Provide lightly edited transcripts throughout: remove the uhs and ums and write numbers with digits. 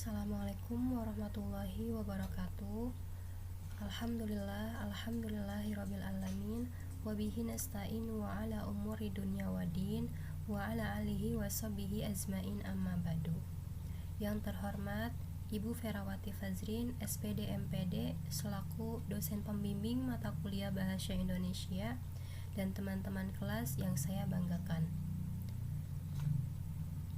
Assalamualaikum warahmatullahi wabarakatuh. Alhamdulillahirabbil alamin wa bihi nasta'in wa ala umuri dunya waddin wa ala alihi washabihi ajmain amma ba'du. Yang terhormat Ibu Ferawati Fazrin, SPD MPD, selaku dosen pembimbing mata kuliah Bahasa Indonesia, dan teman-teman kelas yang saya banggakan.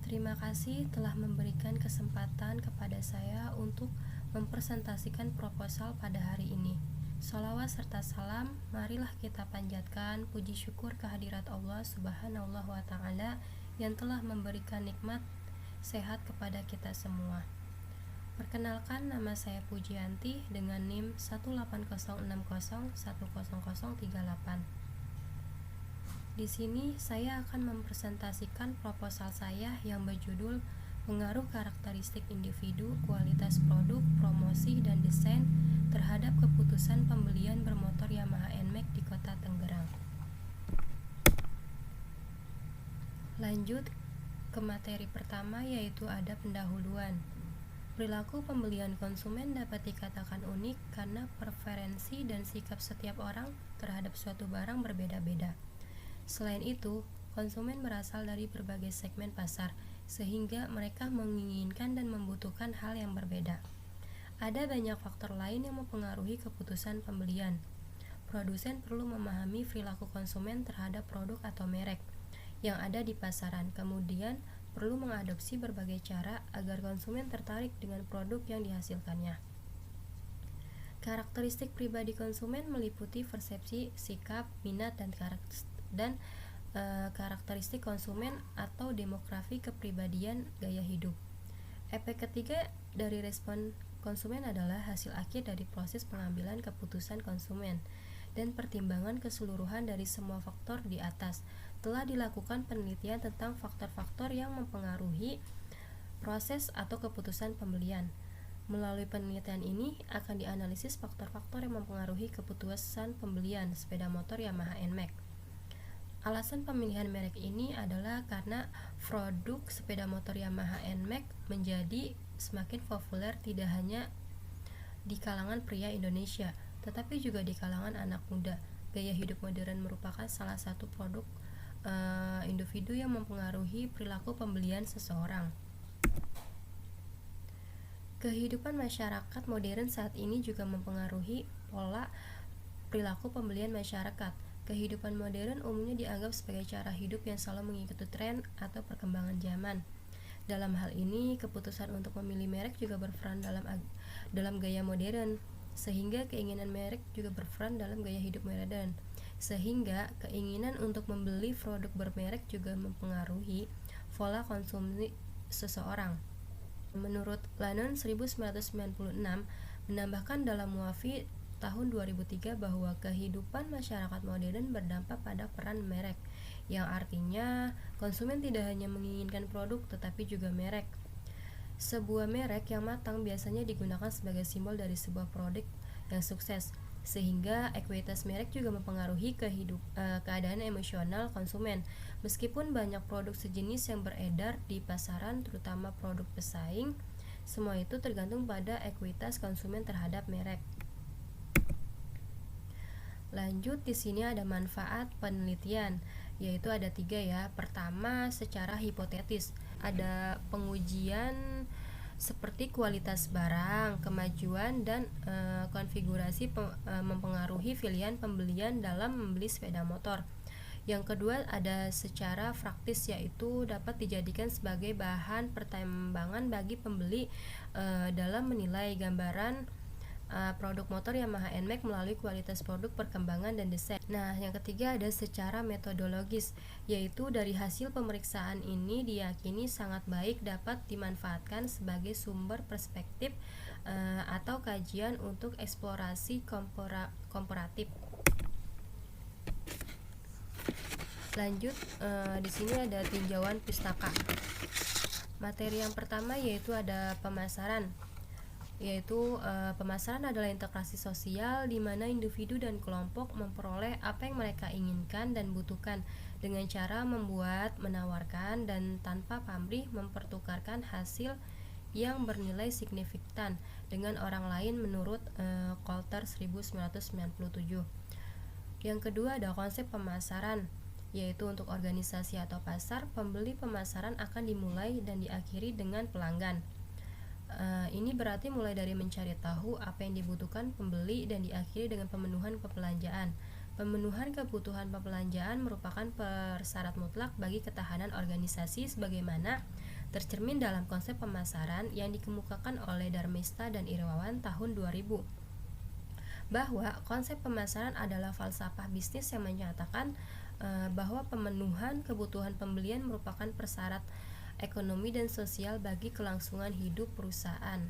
Terima kasih telah memberikan kesempatan kepada saya untuk mempresentasikan proposal pada hari ini. Shalawat serta salam, marilah kita panjatkan puji syukur kehadirat Allah Subhanahu wa Ta'ala yang telah memberikan nikmat sehat kepada kita semua. Perkenalkan, nama saya Pujianti dengan NIM 18060100038. Di sini saya akan mempresentasikan proposal saya yang berjudul Pengaruh Karakteristik Individu, Kualitas Produk, Promosi, dan Desain terhadap Keputusan Pembelian Bermotor Yamaha NMAX di Kota Tangerang. Lanjut ke materi pertama, yaitu ada pendahuluan. Perilaku pembelian konsumen dapat dikatakan unik karena preferensi dan sikap setiap orang terhadap suatu barang berbeda-beda. Selain itu, konsumen berasal dari berbagai segmen pasar, sehingga mereka menginginkan dan membutuhkan hal yang berbeda. Ada banyak faktor lain yang mempengaruhi keputusan pembelian. Produsen perlu memahami perilaku konsumen terhadap produk atau merek yang ada di pasaran, kemudian perlu mengadopsi berbagai cara agar konsumen tertarik dengan produk yang dihasilkannya. Karakteristik pribadi konsumen meliputi persepsi, sikap, minat, dan karakteristik konsumen atau demografi kepribadian gaya hidup. Efek ketiga dari respon konsumen adalah hasil akhir dari proses pengambilan keputusan konsumen dan pertimbangan keseluruhan dari semua faktor di atas. Telah dilakukan penelitian tentang faktor-faktor yang mempengaruhi proses atau keputusan pembelian. Melalui penelitian ini akan dianalisis faktor-faktor yang mempengaruhi keputusan pembelian sepeda motor Yamaha NMAX. Alasan pemilihan merek ini adalah karena produk sepeda motor Yamaha NMAX menjadi semakin populer tidak hanya di kalangan pria Indonesia, tetapi juga di kalangan anak muda. Gaya hidup modern merupakan salah satu produk individu yang mempengaruhi perilaku pembelian seseorang. Kehidupan masyarakat modern saat ini juga mempengaruhi pola perilaku pembelian masyarakat. Kehidupan modern umumnya dianggap sebagai cara hidup yang selalu mengikuti tren atau perkembangan zaman. Dalam hal ini, keputusan untuk memilih merek juga berperan dalam gaya modern, sehingga keinginan merek juga berperan dalam gaya hidup modern. Sehingga keinginan untuk membeli produk bermerek juga mempengaruhi pola konsumsi seseorang. Menurut Lannon 1996 menambahkan dalam Muafi tahun 2003 bahwa kehidupan masyarakat modern berdampak pada peran merek, yang artinya konsumen tidak hanya menginginkan produk tetapi juga merek. Sebuah merek yang matang biasanya digunakan sebagai simbol dari sebuah produk yang sukses, sehingga ekuitas merek juga mempengaruhi keadaan emosional konsumen. Meskipun banyak produk sejenis yang beredar di pasaran, terutama produk pesaing, semua itu tergantung pada ekuitas konsumen terhadap merek. Lanjut, di sini ada manfaat penelitian, yaitu ada 3 ya. Pertama, secara hipotetis, ada pengujian seperti kualitas barang, kemajuan, dan konfigurasi mempengaruhi pilihan pembelian dalam membeli sepeda motor. Yang kedua, ada secara praktis, yaitu dapat dijadikan sebagai bahan pertimbangan bagi pembeli dalam menilai gambaran produk motor Yamaha NMAX melalui kualitas produk, perkembangan, dan desain. Nah, yang ketiga ada secara metodologis, yaitu dari hasil pemeriksaan ini diyakini sangat baik dapat dimanfaatkan sebagai sumber perspektif atau kajian untuk eksplorasi komparatif. Lanjut, di sini ada tinjauan pustaka. Materi yang pertama yaitu ada pemasaran. Pemasaran adalah integrasi sosial di mana individu dan kelompok memperoleh apa yang mereka inginkan dan butuhkan dengan cara membuat, menawarkan, dan tanpa pamrih mempertukarkan hasil yang bernilai signifikan dengan orang lain menurut Coulter 1997. Yang kedua ada konsep pemasaran, yaitu untuk organisasi atau pasar, pembeli pemasaran akan dimulai dan diakhiri dengan pelanggan. Ini berarti mulai dari mencari tahu apa yang dibutuhkan pembeli dan diakhiri dengan pemenuhan perbelanjaan. Pemenuhan kebutuhan perbelanjaan merupakan persyarat mutlak bagi ketahanan organisasi sebagaimana tercermin dalam konsep pemasaran yang dikemukakan oleh Darmesta dan Irawan tahun 2000. Bahwa konsep pemasaran adalah falsafah bisnis yang menyatakan bahwa pemenuhan kebutuhan pembelian merupakan persyarat ekonomi dan sosial bagi kelangsungan hidup perusahaan.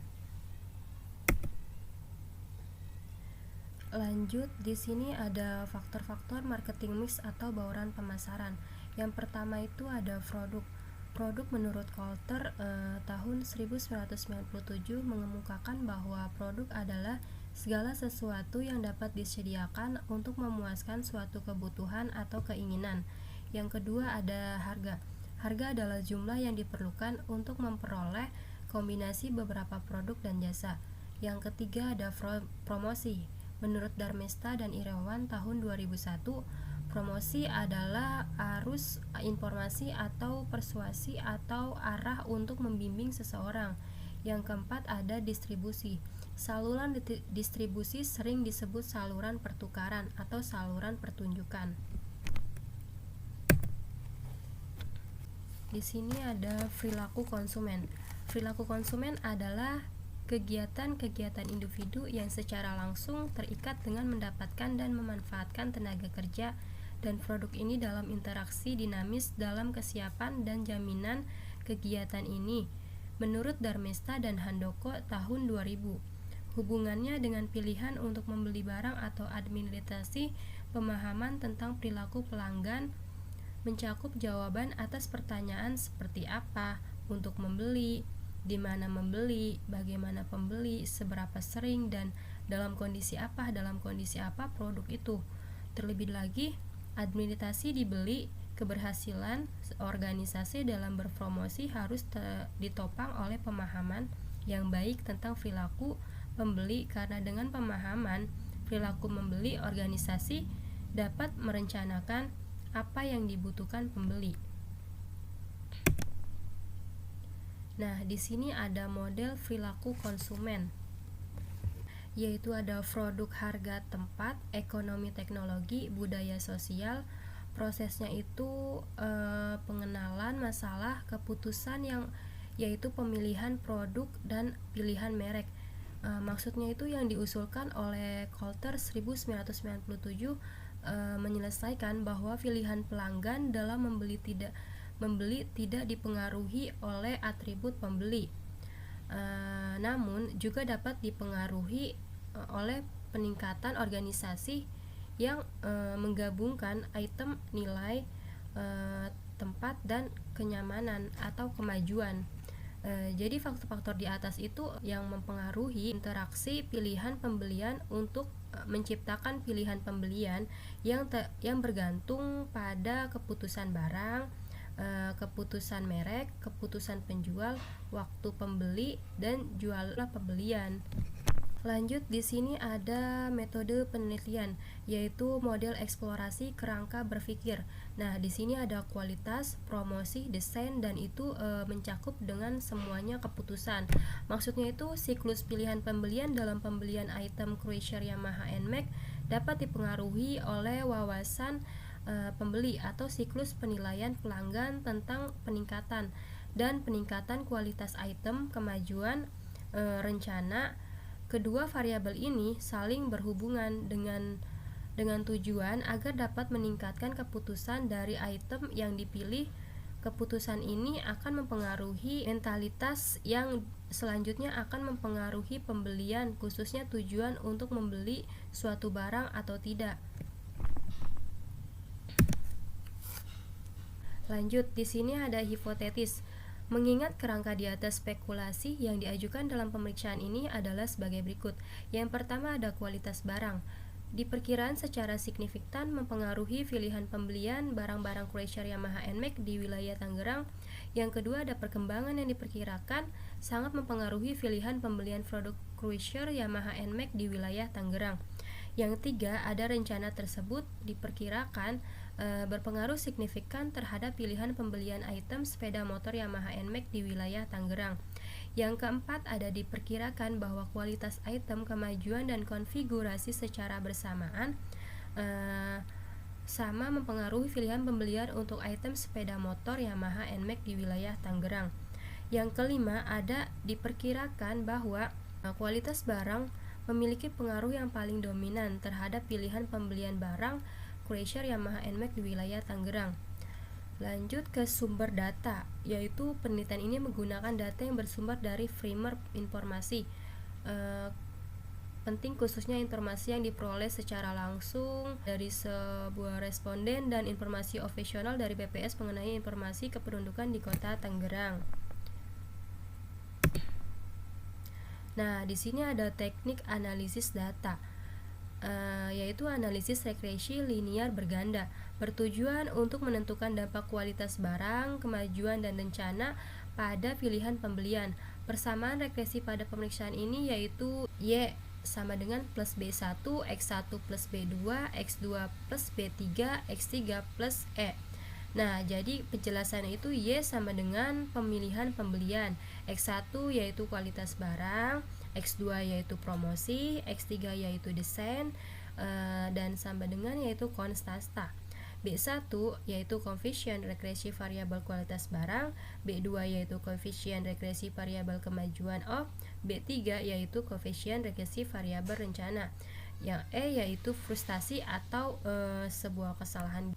Lanjut, di sini ada faktor-faktor marketing mix atau bauran pemasaran. Yang pertama itu ada produk. Produk menurut Coulter tahun 1997 mengemukakan bahwa produk adalah segala sesuatu yang dapat disediakan untuk memuaskan suatu kebutuhan atau keinginan. Yang kedua ada harga. Harga adalah jumlah yang diperlukan untuk memperoleh kombinasi beberapa produk dan jasa. Yang ketiga ada promosi. Menurut Darmesta dan Irawan tahun 2001, promosi adalah arus informasi atau persuasi atau arah untuk membimbing seseorang. Yang keempat ada distribusi. Saluran distribusi sering disebut saluran pertukaran atau saluran pertunjukan. Di sini ada perilaku konsumen. Perilaku konsumen adalah kegiatan-kegiatan individu yang secara langsung terikat dengan mendapatkan dan memanfaatkan tenaga kerja dan produk ini dalam interaksi dinamis dalam kesiapan dan jaminan kegiatan ini. Menurut Darmesta dan Handoko tahun 2000, hubungannya dengan pilihan untuk membeli barang atau administrasi pemahaman tentang perilaku pelanggan mencakup jawaban atas pertanyaan seperti apa, untuk membeli, di mana membeli, bagaimana pembeli, seberapa sering, dan dalam kondisi apa produk itu. Terlebih lagi, administrasi dibeli, keberhasilan organisasi dalam berpromosi harus ditopang oleh pemahaman yang baik tentang perilaku pembeli, karena dengan pemahaman perilaku membeli, organisasi dapat merencanakan apa yang dibutuhkan pembeli. Nah, di sini ada model perilaku konsumen, yaitu ada produk, harga, tempat, ekonomi, teknologi, budaya sosial. Prosesnya itu pengenalan masalah, keputusan yang yaitu pemilihan produk dan pilihan merek. Maksudnya itu yang diusulkan oleh Coulter 1997 menyelesaikan bahwa pilihan pelanggan dalam membeli tidak dipengaruhi oleh atribut pembeli, namun juga dapat dipengaruhi oleh peningkatan organisasi yang menggabungkan item, nilai, tempat, dan kenyamanan atau kemajuan. Jadi faktor-faktor di atas itu yang mempengaruhi interaksi pilihan pembelian untuk menciptakan pilihan pembelian yang bergantung pada keputusan barang, keputusan merek, keputusan penjual, waktu pembeli, dan jualan pembelian. Lanjut, di sini ada metode penelitian, yaitu model eksplorasi kerangka berpikir. Nah, di sini ada kualitas, promosi, desain, dan itu mencakup dengan semuanya keputusan. Maksudnya itu siklus pilihan pembelian dalam pembelian item Chrysler, Yamaha, NMAX dapat dipengaruhi oleh wawasan pembeli atau siklus penilaian pelanggan tentang peningkatan kualitas item, kemajuan rencana. Kedua variabel ini saling berhubungan dengan tujuan agar dapat meningkatkan keputusan dari item yang dipilih. Keputusan ini akan mempengaruhi mentalitas yang selanjutnya akan mempengaruhi pembelian, khususnya tujuan untuk membeli suatu barang atau tidak. Lanjut, di sini ada hipotetis. Mengingat kerangka di atas, spekulasi yang diajukan dalam pemeriksaan ini adalah sebagai berikut. Yang pertama ada kualitas barang. Diperkirakan secara signifikan mempengaruhi pilihan pembelian barang-barang Chrysler, Yamaha, NMAX di wilayah Tangerang. Yang kedua ada perkembangan yang diperkirakan sangat mempengaruhi pilihan pembelian produk Cruiser Yamaha NMAX di wilayah Tangerang. Yang ketiga, ada rencana tersebut diperkirakan berpengaruh signifikan terhadap pilihan pembelian item sepeda motor Yamaha NMAX di wilayah Tangerang. Yang keempat, ada diperkirakan bahwa kualitas item, kemajuan, dan konfigurasi secara bersamaan sama mempengaruhi pilihan pembelian untuk item sepeda motor Yamaha NMAX di wilayah Tangerang. Yang kelima, ada diperkirakan bahwa kualitas barang memiliki pengaruh yang paling dominan terhadap pilihan pembelian barang Cruiser Yamaha NMAX di wilayah Tangerang. Lanjut ke sumber data, yaitu penelitian ini menggunakan data yang bersumber dari Framer informasi penting, khususnya informasi yang diperoleh secara langsung dari sebuah responden dan informasi ofisial dari BPS mengenai informasi kependudukan di Kota Tangerang. Nah, di sini ada teknik analisis data, yaitu analisis regresi linear berganda, bertujuan untuk menentukan dampak kualitas barang, kemajuan, dan rencana pada pilihan pembelian. Persamaan regresi pada pemeriksaan ini yaitu Y sama dengan plus B1, X1 plus B2, X2 plus B3, X3 plus E. Nah, jadi penjelasannya itu Y sama dengan pemilihan pembelian, X1 yaitu kualitas barang, X2 yaitu promosi, X3 yaitu desain, dan sama dengan yaitu konstasta. B1 yaitu koefisien regresi variabel kualitas barang, B2 yaitu koefisien regresi variabel kemajuan of, B3 yaitu koefisien regresi variabel rencana. Yang E yaitu frustasi atau sebuah kesalahan.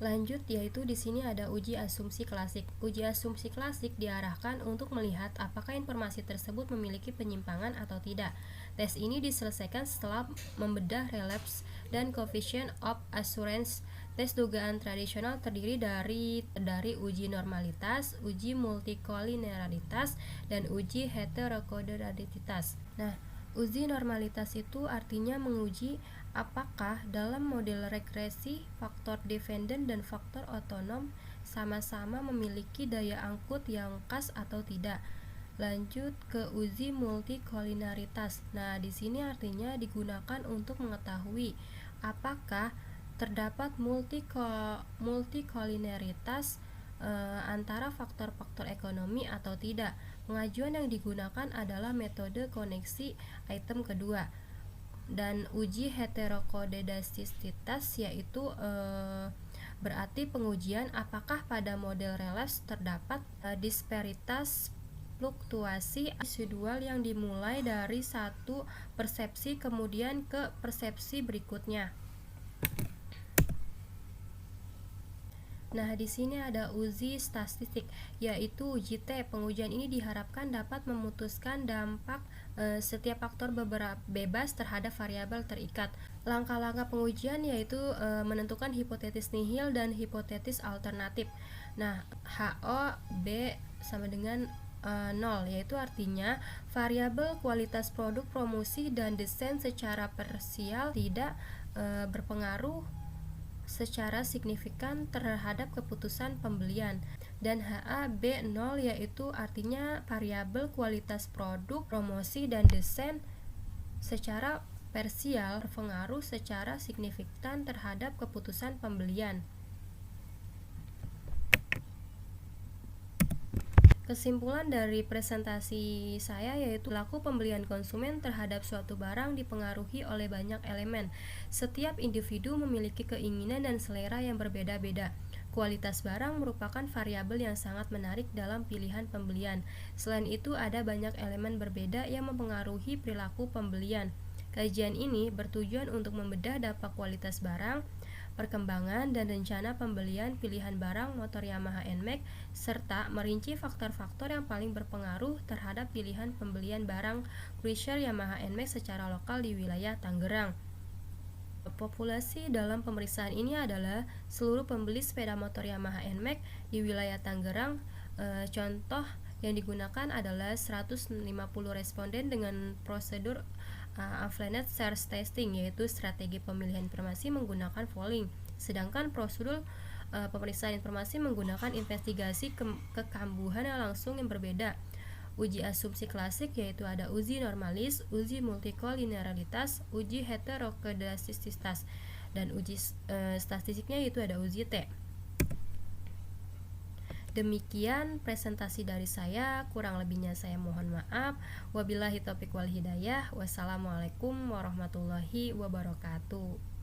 Lanjut, yaitu di sini ada uji asumsi klasik. Uji asumsi klasik diarahkan untuk melihat apakah informasi tersebut memiliki penyimpangan atau tidak. Tes ini diselesaikan setelah membedah relapse dan coefficient of assurance. Tes dugaan tradisional terdiri dari uji normalitas, uji multikolinearitas, dan uji heterokodaritas. Nah, uji normalitas itu artinya menguji apakah dalam model regresi faktor dependen dan faktor otonom sama-sama memiliki daya angkut yang khas atau tidak. Lanjut ke uji multikolinearitas. Nah, di sini artinya digunakan untuk mengetahui apakah terdapat multikolinearitas antara faktor-faktor ekonomi atau tidak. Pengajuan yang digunakan adalah metode koneksi item kedua. Dan uji heterokodadastisitas yaitu berarti pengujian apakah pada model relapse terdapat disparitas fluktuasi residual yang dimulai dari satu persepsi kemudian ke persepsi berikutnya. Nah, di sini ada uji statistik, yaitu uji T. Pengujian ini diharapkan dapat memutuskan dampak setiap faktor bebas terhadap variabel terikat. Langkah-langkah pengujian yaitu menentukan hipotesis nihil dan hipotesis alternatif. Nah, HO B sama dengan 0, yaitu artinya variabel kualitas produk, promosi, dan desain secara parsial tidak berpengaruh secara signifikan terhadap keputusan pembelian. Dan HA-B0 yaitu artinya variabel kualitas produk, promosi, dan desain secara parsial berpengaruh secara signifikan terhadap keputusan pembelian. Kesimpulan dari presentasi saya yaitu perilaku pembelian konsumen terhadap suatu barang dipengaruhi oleh banyak elemen. Setiap individu memiliki keinginan dan selera yang berbeda-beda. Kualitas barang merupakan variabel yang sangat menarik dalam pilihan pembelian. Selain itu, ada banyak elemen berbeda yang mempengaruhi perilaku pembelian. Kajian ini bertujuan untuk membedah dampak kualitas barang, perkembangan dan rencana pembelian pilihan barang motor Yamaha NMAX, serta merinci faktor-faktor yang paling berpengaruh terhadap pilihan pembelian barang Cruiser Yamaha NMAX secara lokal di wilayah Tangerang. Populasi dalam pemeriksaan ini adalah seluruh pembeli sepeda motor Yamaha NMAX di wilayah Tangerang. Contoh yang digunakan adalah 150 responden dengan prosedur Affiliate Search Testing, yaitu strategi pemilihan informasi menggunakan polling. Sedangkan prosedur Pemeriksaan informasi menggunakan investigasi kekambuhan yang langsung yang berbeda. Uji asumsi klasik yaitu ada uji normalis, uji multikolinearitas, uji heterokedastisitas, dan uji statistiknya yaitu ada uji T. Demikian presentasi dari saya, kurang lebihnya saya mohon maaf. Wabillahi taufiq wal hidayah. Wassalamualaikum warahmatullahi wabarakatuh.